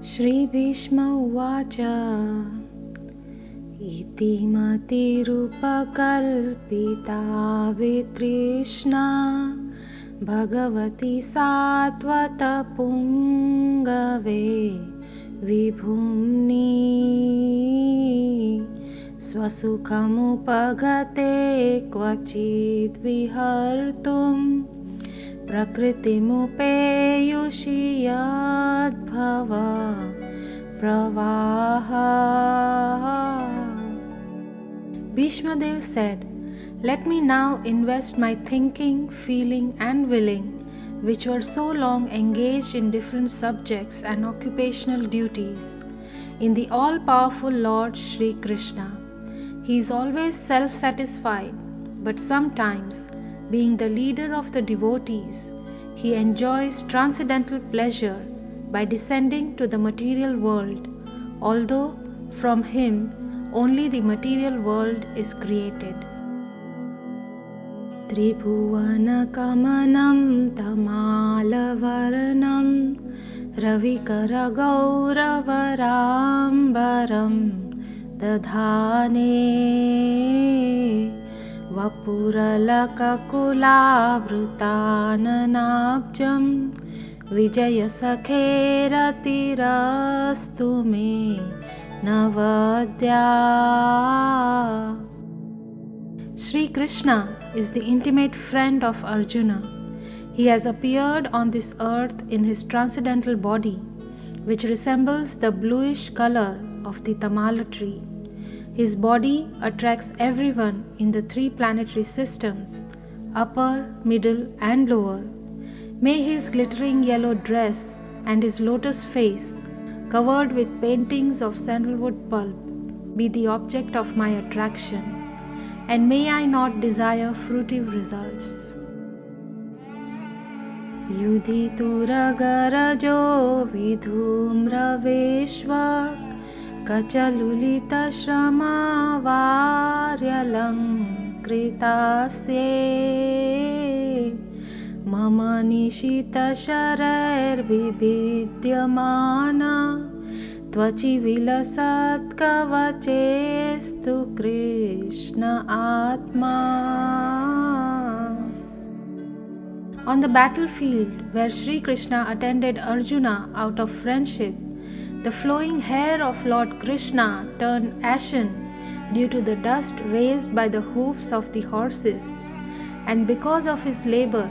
श्रीभीष्म उवाच इति मतिरुपकल्पिता वितृष्णा Bhagwati सात्वतपुङ्गवे विभुम्नि स्वसुखमुपगते क्वचिद् विहर्तुं प्रकृतिमुपेयुषि यद्भव प्रवाहा. Bhishma Dev said, "Let me now invest my thinking, feeling and willing, which were so long engaged in different subjects and occupational duties, in the all-powerful Lord Shri Krishna. He is always self-satisfied, but sometimes, being the leader of the devotees, he enjoys transcendental pleasure by descending to the material world, although from him only the material world is created." Tribhuvanakamanam tamalavarnam ravikaragouravarambaram dadhane vapuralakakulavrutananabjam vijayasakheratiirastu me Navadya. Sri Krishna is the intimate friend of Arjuna. He has appeared on this earth in his transcendental body, which resembles the bluish color of the tamala tree. His body attracts everyone in the three planetary systems, upper, middle and lower. May his glittering yellow dress and his lotus face, covered with paintings of sandalwood pulp, be the object of my attraction, and may I not desire fruitive results. Yudhituragarajo vidhumraveshva kachalulita shrama varyalankritasye mama nishita sharar vibhidyamana tvachi vilasat kavachestu Krishna atma. On the battlefield where Sri Krishna attended Arjuna out of friendship, the flowing hair of Lord Krishna turned ashen due to the dust raised by the hoofs of the horses, and because of his labor,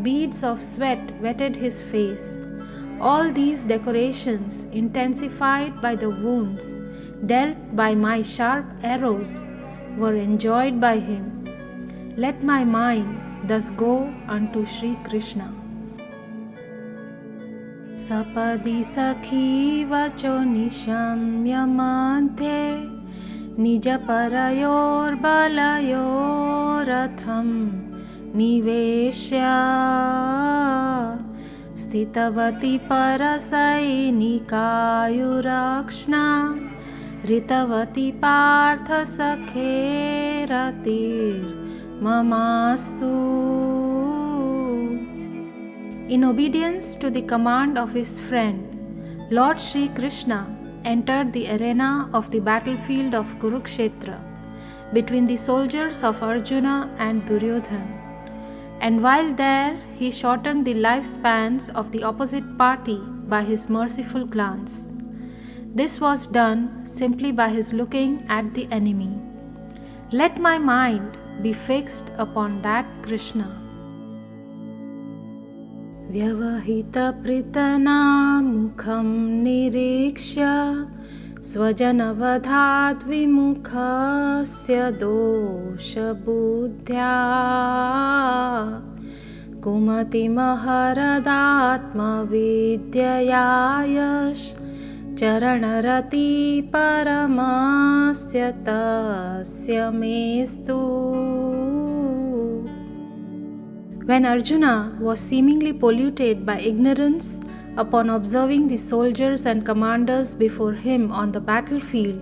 beads of sweat wetted his face. All these decorations, intensified by the wounds dealt by my sharp arrows, were enjoyed by him. Let my mind thus go unto Sri Krishna. Sapadi sakhi vacho nishamyamante nija parayor balayoratham niveshya stitavati parasainikayurakshna ritavati partha sakheratir mamastu. In obedience to the command of his friend, Lord Shri Krishna entered the arena of the battlefield of Kurukshetra between the soldiers of Arjuna and Duryodhana, and while there he shortened the lifespans of the opposite party by his merciful glance. This was done simply by his looking at the enemy. Let my mind be fixed upon that Krishna. Vyavahita pritana mukham nirikshya swajanavadhat vimukhasya dosha buddhya kumati maharadatma vidyayayash charanarati paramasya tasya mestu. When Arjuna was seemingly polluted by ignorance upon observing the soldiers and commanders before him on the battlefield,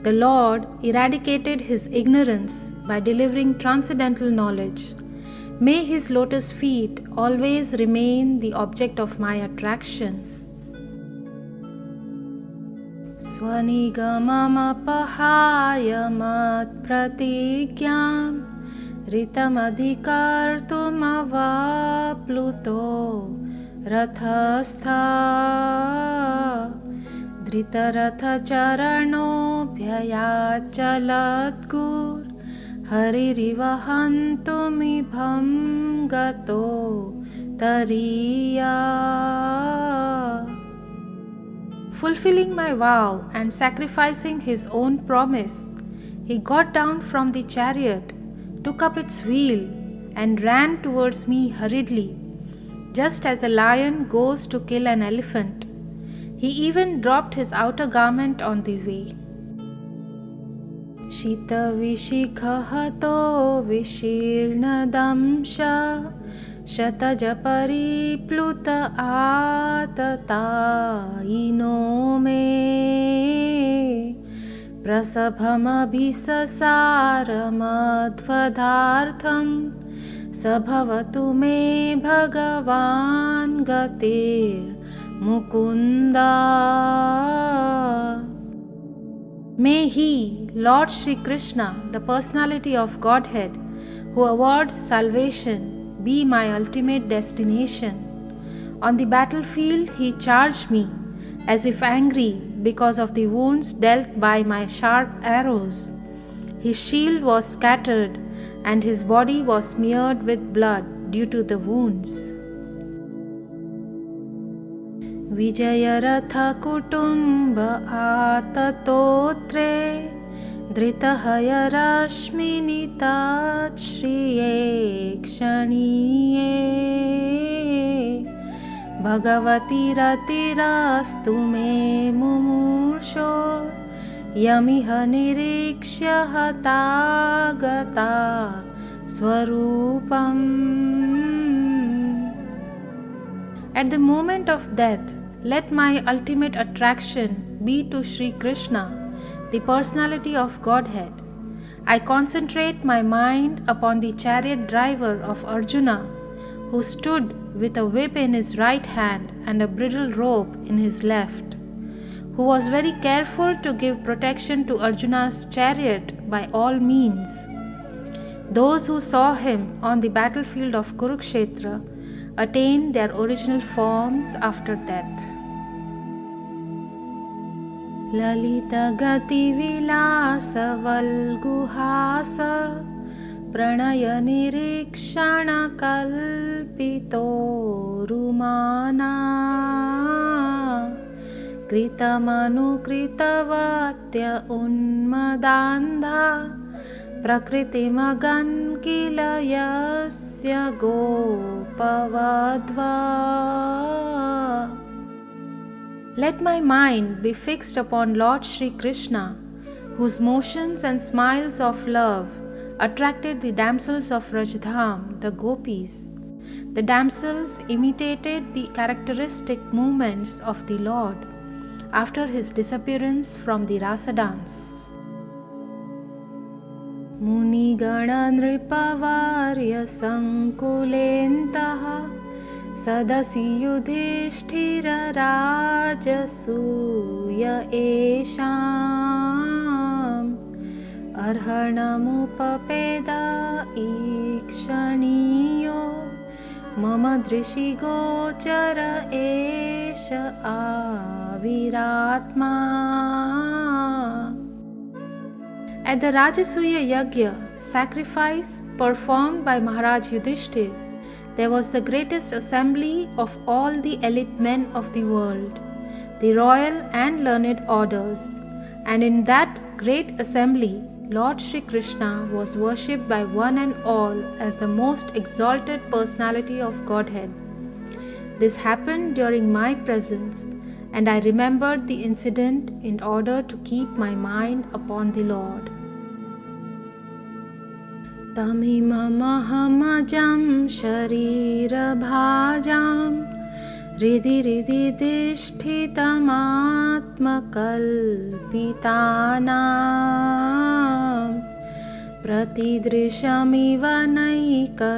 the Lord eradicated his ignorance by delivering transcendental knowledge. May his lotus feet always remain the object of my attraction. स्वनिगममपहाय मत्प्रतिज्ञां ऋतमधिकर्तुमवाप्लुतो रथस्थ धृतरथचरणोऽभ्ययाचलद्गुर् हरिरिवहन्तुमिभं गतो तरीया. Fulfilling my vow and sacrificing his own promise, he got down from the chariot, took up its wheel, and ran towards me hurriedly, just as a lion goes to kill an elephant. He even dropped his outer garment on the way. शीतविशिखहतो विशीर्णदंशा शतजपरिप्लुत आततायिनो मे प्रसभमभिससारमध्वदार्थं स भवतु मे भगवान् गतिर्मुकुन्दा. May He, Lord Shri Krishna, the personality of Godhead, who awards salvation, be my ultimate destination. On the battlefield he charged me, as if angry because of the wounds dealt by my sharp arrows. His shield was scattered, and his body was smeared with blood due to the wounds. Vijayartha kutumba atatotre धृतहयरश्मिनितात् श्रिये क्षणीये Bhagwati रतिरस्तु मे मुमूर्षो यमिह निरीक्ष्य हतागता स्वरूपम्. At the moment of death, let my ultimate attraction be to Sri Krishna, the personality of Godhead. I concentrate my mind upon the chariot driver of Arjuna, who stood with a whip in his right hand and a bridle rope in his left, who was very careful to give protection to Arjuna's chariot by all means. Those who saw him on the battlefield of Kurukshetra attained their original forms after death. Lalita गति विलास वल्गुहास प्रणय निरीक्षण कल्पितो रुमाना कृतमनुकृतवत्य उन्मदान्धा प्रकृतिमगन् किल यस्य गोपवध्वा. Let my mind be fixed upon Lord Shri Krishna, whose motions and smiles of love attracted the damsels of Rajdham, the gopis. The damsels imitated the characteristic movements of the Lord after his disappearance from the Rasa dance. Munigana nripavarya sankulentaha सदसि युधिष्ठिरराजसूय एषाम् अर्हणमुपपेद ईक्षणीयो मम दृशिगोचर एष आविरात्मा. At the Rajasuya Yajna, sacrifice performed by Maharaj Yudhishthir, there was the greatest assembly of all the elite men of the world, the royal and learned orders, and in that great assembly, Lord Shri Krishna was worshipped by one and all as the most exalted personality of Godhead. This happened during my presence, and I remembered the incident in order to keep my mind upon the Lord. तमिममहमजं शरीरभाजां हृदि हृदि तिष्ठितमात्मकल्पितानां प्रतिदृशमिव नैकधार्कमेकं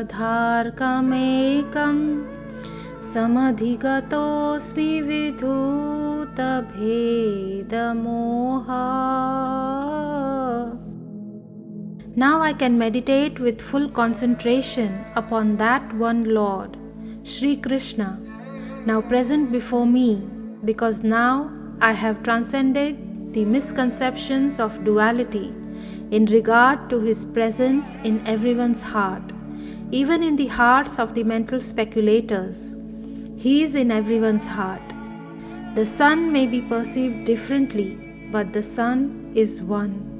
samadhigatosmi vidhuta bheda moha. Now I can meditate with full concentration upon that one Lord, Sri Krishna, now present before me, because now I have transcended the misconceptions of duality in regard to His presence in everyone's heart, even in the hearts of the mental speculators. He is in everyone's heart. The sun may be perceived differently, but the sun is one.